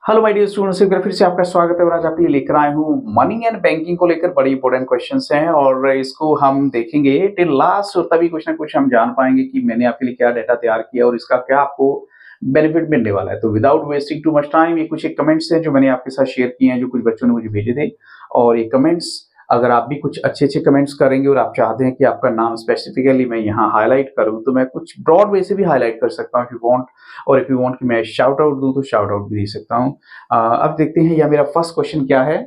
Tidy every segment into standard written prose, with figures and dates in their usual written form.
Hello my dear students, एक बार फिर से आपका स्वागत है और आज आपके लिए लेकर आया हूँ मनी एंड बैंकिंग को लेकर बड़ी इंपॉर्टेंट क्वेश्चंस हैं और इसको हम देखेंगे टिल लास्ट और तभी कुछ ना कुछ हम जान पाएंगे कि मैंने आपके लिए क्या डाटा तैयार किया और इसका क्या आपको बेनिफिट मिलने वाला है। तो without wasting too much time, ये कुछ एक कमेंट्स हैं जो मैंने आपके साथ शेयर किए हैं, जो कुछ बच्चों ने मुझे भेजे थे। और ये कमेंट्स, अगर आप भी कुछ अच्छे-अच्छे कमेंट्स करेंगे और आप चाहते हैं कि आपका नाम स्पेसिफिकली मैं यहाँ हाइलाइट करूँ, तो मैं कुछ ब्रॉड वे से भी हाइलाइट कर सकता हूँ इफ यू वांट। और इफ यू वांट कि मैं शाउट आउट दूँ तो शाउट आउट भी दे सकता हूँ। अब देखते हैं यह मेरा फर्स्ट क्वेश्चन क्या है।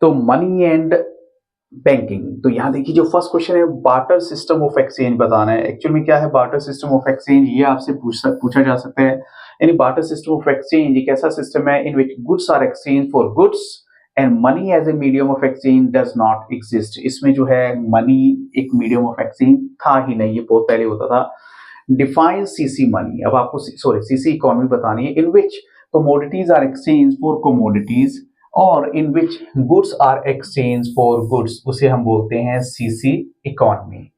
तो मनी एंड बैंकिंग, तो यहाँ देखिए जो फर्स्ट क्वेश्चन है, बार्टर सिस्टम ऑफ एक्सचेंज बताना है। एक्चुअल में क्या है बार्टर सिस्टम ऑफ एक्सचेंज, ये आपसे पूछा जा सकता है। यानी बार्टर सिस्टम ऑफ एक्सचेंज एक ऐसा सिस्टम है in which goods are exchange for goods and money as a medium of exchange does not exist. इसमें जो है मनी एक मीडियम ऑफ एक्सचेंज था ही नहीं, ये बहुत पहले होता था। डिफाइन सीसी मनी, अब आपको सॉरी सीसी इकोनॉमी बतानी है, in which commodities are exchanged for commodities और in which goods are exchanged for goods, उसे हम बोलते हैं CC economy.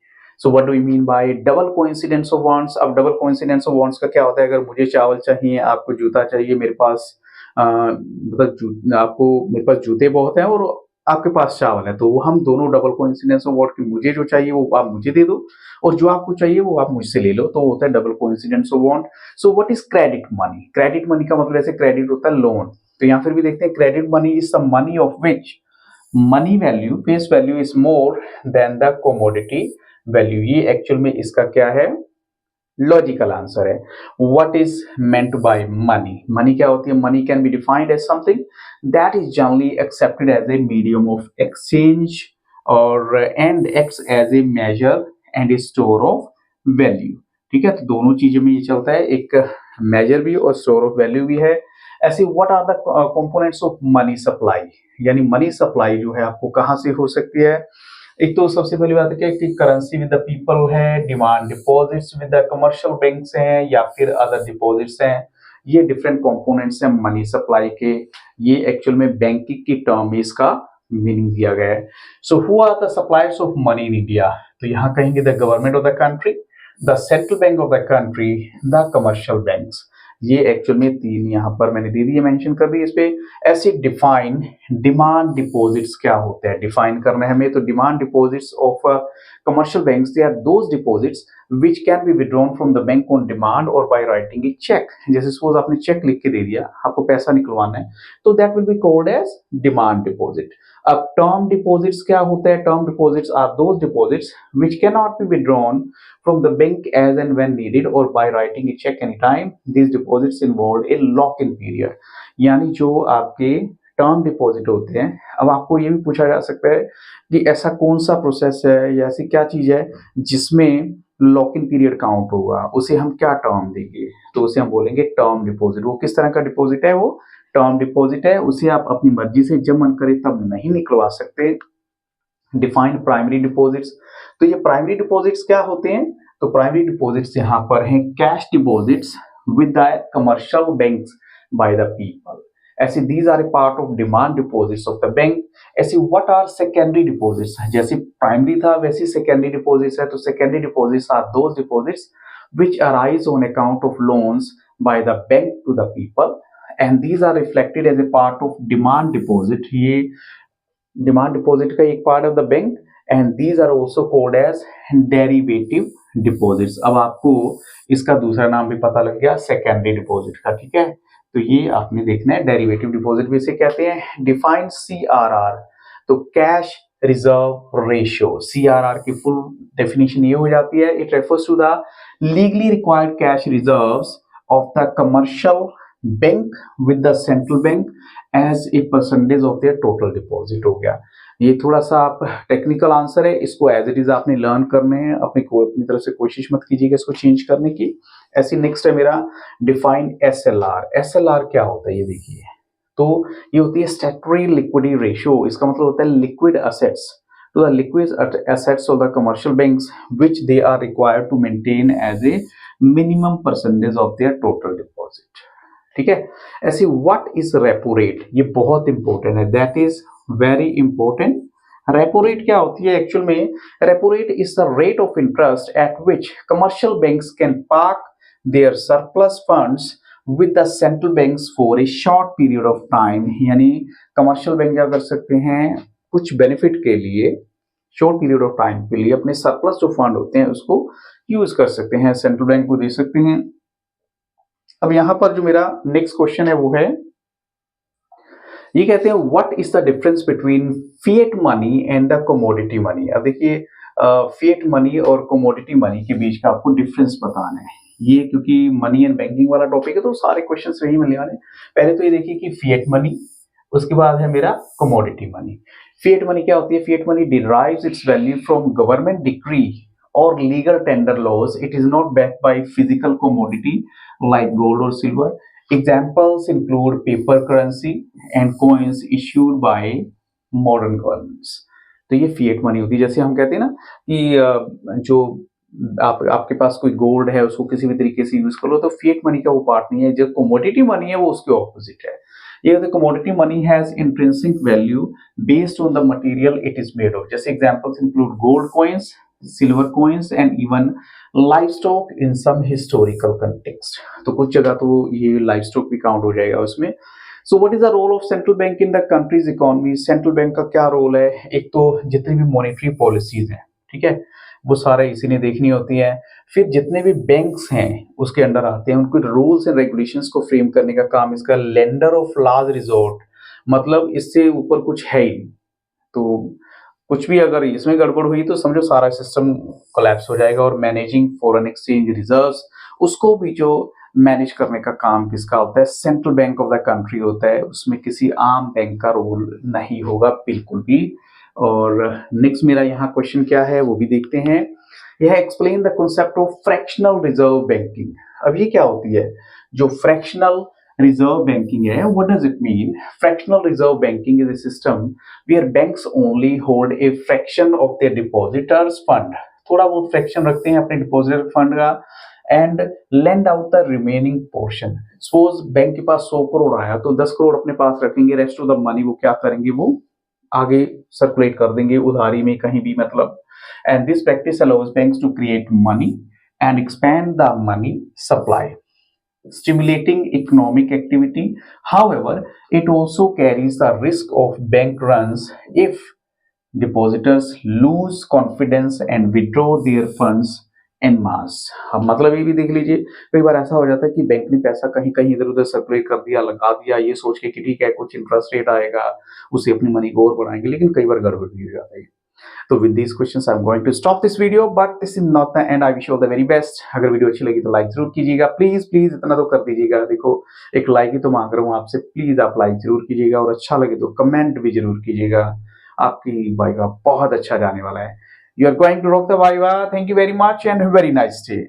So what do you mean by double coincidence of wants. अब डबल कोइंसिडेंस ऑफ वांट्स का क्या होता है, अगर मुझे चावल चाहिए, आपको जूता चाहिए, मेरे पास मतलब आपको मेरे पास जूते बहुत हैं और आपके पास चावल है, तो हम दोनों डबल कोइंसिडेंस ऑफ व्हाट कि मुझे जो चाहिए वो आप मुझे दे दो और जो आपको चाहिए वो आप मुझसे ले लो, तो होता है double coincidence of want. So what is credit money. Credit money का मतलब ऐसे क्रेडिट होता है लोन, तो यहाँ फिर भी देखते हैं credit money is the money of which money value face value is more than the commodity value. ये एक्चुअल में इसका क्या है, लॉजिकल आंसर है। What is meant by money. Money क्या होती है, money can be defined as something that is generally accepted as a medium of exchange और and acts as a measure and store of value. ठीक है, तो दोनों चीजों में ये चलता है, एक मेजर भी और स्टोर ऑफ वैल्यू भी है। ऐसे what are the components of money supply, यानी मनी सप्लाई जो है आपको कहाँ से हो सकती है। एक तो सबसे पहली बात है कि करेंसी विद द पीपल है, demand deposits with the commercial banks हैं या फिर अदर डिपॉजिट्स हैं। ये डिफरेंट कंपोनेंट्स हैं मनी सप्लाई के। ये एक्चुअल में बैंकिंग की टर्म में इसका मीनिंग दिया गया है। So who are the suppliers of money in India, तो यहाँ कहेंगे the government of the country, the central bank of the country, the commercial banks. ये एक्चुअल में तीन यहाँ पर मैंने दे दिए, मेंशन कर दी इस पे। ऐसे डिफाइन डिमांड डिपॉजिट्स क्या होते हैं, डिफाइन करना है हमें। तो demand deposits of commercial banks, they are those deposits which can be withdrawn from the bank on demand or by writing a check। जैसे सपोज आपने चेक लिख के दे दिया, आपको पैसा निकलवाना है, तो that will be called as demand deposit। अब टर्म डिपॉजिट्स क्या होता है, term deposits are those deposits which cannot be withdrawn from the bank as and when needed or by writing a check anytime। These deposits involved a lock-in period, यानी जो आपके term deposit होते हैं। अब आपको ये भी पूछा जा सकता है कि ऐसा कौन सा प्रोसेस है या ऐसी क्या चीज है जिसमें लॉक इन पीरियड काउंट होगा, उसे हम क्या टर्म देंगे, तो उसे हम बोलेंगे टर्म डिपॉजिट। वो किस तरह का डिपॉजिट है, वो टर्म डिपॉजिट है, उसे आप अपनी मर्जी से जब मन करे तब नहीं निकलवा सकते। डिफाइंड प्राइमरी डिपॉजिट्स, तो ये प्राइमरी डिपॉजिट्स क्या होते हैं, तो प्राइमरी डिपॉजिट्स यहाँ पर हैं cash deposits with the commercial banks by the people. ऐसे these are a part of demand deposits of the bank. ऐसे व्हाट आर सेकेंडरी डिपॉजिट्स, जैसे प्राइमरी था वैसे सेकेंडरी डिपॉजिट्स है। तो secondary deposits are those deposits which arise on account of loans by the bank to the people and these are reflected as a part of demand deposit। ये demand deposit का एक part of the bank and these are also called as derivative deposits. अब आपको इसका दूसरा नाम भी पता लग गया, सेकेंडरी डिपॉजिट का। ठीक है, तो ये आपने देखना है, डेरिवेटिव डिपॉजिट भी इसे कहते हैं। डिफाइन सीआरआर, तो कैश रिजर्व रेशियो। सीआरआर की फुल डेफिनेशन ये हो जाती है, it refers to the legally required cash reserves of the commercial bank with the central bank as a percentage of their total deposit. हो गया, ये थोड़ा सा आप टेक्निकल आंसर है, इसको एज इट इज आपने लर्न करने हैं, अपनी तरफ से कोशिश मत कीजिएगा इसको चेंज करने की। ऐसे नेक्स्ट है मेरा डिफाइन एसएलआर। एसएलआर क्या होता है ये देखिए, तो ये होती है स्टैट्यूटरी लिक्विडिटी रेशियो। इसका मतलब होता है liquid assets to the liquid assets of the commercial banks which they are required to maintain as a minimum percentage of their total deposit. ठीक है, ऐसे व्हाट इज रेपो रेट, ये बहुत important है, that is very important. Repo rate क्या होती है, actual में repo rate is the rate of interest at which commercial banks can park their surplus funds with the central banks for a short period of time, यानी commercial bank क्या कर सकते हैं, कुछ बेनिफिट के लिए शॉर्ट पीरियड ऑफ टाइम के लिए अपने सरप्लस जो फंड होते हैं उसको यूज कर सकते हैं, सेंट्रल बैंक को दे सकते हैं। अब यहां पर जो मेरा नेक्स्ट क्वेश्चन है वो है, ये कहते हैं what is the difference between fiat money and the commodity money. अब देखिए फिएट मनी और कमोडिटी मनी के बीच का आपको डिफरेंस बताना है। ये क्योंकि मनी एंड बैंकिंग वाला टॉपिक है तो सारे क्वेश्चंस वही मिलने वाले। पहले तो ये देखिए कि फिएट मनी, उसके बाद है मेरा कमोडिटी मनी। फिएट मनी क्या होती है? Fiat money derives its value from government decree और legal tender laws. It is not backed by physical commodity like gold और silver. Examples include paper currency and coins issued by modern governments। तो ये fiat money होती है। जैसे हम कहते हैं ना कि जो आपके पास कोई गोल्ड है उसको किसी भी तरीके से यूज कर लो, तो फिएट मनी का वो पार्ट नहीं है। जो कमोडिटी मनी है वो उसके ऑपोजिट है। ये कहते हैं commodity money has intrinsic value based on the material it is made of. जैसे examples include gold coins, silver coins and even livestock in some historical context. तो कुछ जगह तो ये लाइवस्टॉक भी काउंट हो जाएगा उसमें। So what is the role of central bank in the country's economy? Central bank का क्या रोल है? एक तो जितनी भी मॉनेटरी पॉलिसीज हैं, ठीक है, वो सारे इसी ने देखनी होती है। फिर जितने भी बैंक्स हैं उसके अंडर आते हैं, उनको रूल्स एंड रेगुलेशंस को फ्रेम करने का काम इसका लेंडर ऑफ लास्ट रिजॉर्ट, मतलब इससे ऊपर कुछ है ही। तो कुछ भी अगर इसमें गड़बड़ हुई तो समझो सारा सिस्टम कोलैप्स हो जाएगा। और मैनेजिंग फॉरेन एक्सचेंज रिजर्व्स, उसको भी जो मैनेज करने का काम किसका होता है? Central bank of the country होता है। उसमें किसी आम बैंक का रोल नहीं होगा बिल्कुल भी। और नेक्स्ट मेरा यहाँ क्वेश्चन क्या है वो भी देखते हैं। यह explain the concept of fractional reserve banking. अब ये क्या होती है जो फ्रैक्शनल रिजर्व बैंकिंग है? What does it mean? Fractional reserve banking is a system where banks only hold a fraction of their depositors fund. थोड़ा बहुत फ्रैक्शन रखते हैं अपने डिपॉजिटर फंड का and lend out the remaining portion. Suppose bank के पास 100 करोड़ आया तो 10 करोड़ अपने पास रखेंगे, रेस्ट ऑफ द मनी वो क्या करेंगे? वो आगे सर्कुलेट कर देंगे उधारी में कहीं भी, मतलब। And this practice allows banks to create money and expand the money supply, stimulating economic activity. However, it also carries the risk of bank runs if depositors lose confidence and withdraw their funds en masse। अब मतलब ये भी देख लीजिए, कई बार ऐसा हो जाता है कि बैंक ने पैसा कहीं कहीं इधर उधर सर्कुलेट कर दिया, लगा दिया, ये सोच के कि ठीक है कुछ इंटरेस्ट रेट आएगा, उससे अपनी मनी को और बढ़ाएंगे, लेकिन कई बार गड़बड़ भी हो जाता है। तो with these questions I'm going to stop this video, but this is not the end. I wish you all the very best। अगर वीडियो अच्छी लगी तो लाइक जरूर कीजिएगा, प्लीज प्लीज इतना तो कर दीजिएगा। देखो एक लाइक ही तो मांग रहा हूँ आपसे, प्लीज आप लाइक जरूर कीजिएगा और अच्छा लगे तो कमेंट भी जरूर कीजिएगा। आपकी वाइवा बहुत अच्छा जाने वाला है। You are going to rock the viva. Thank you very much and very nice day.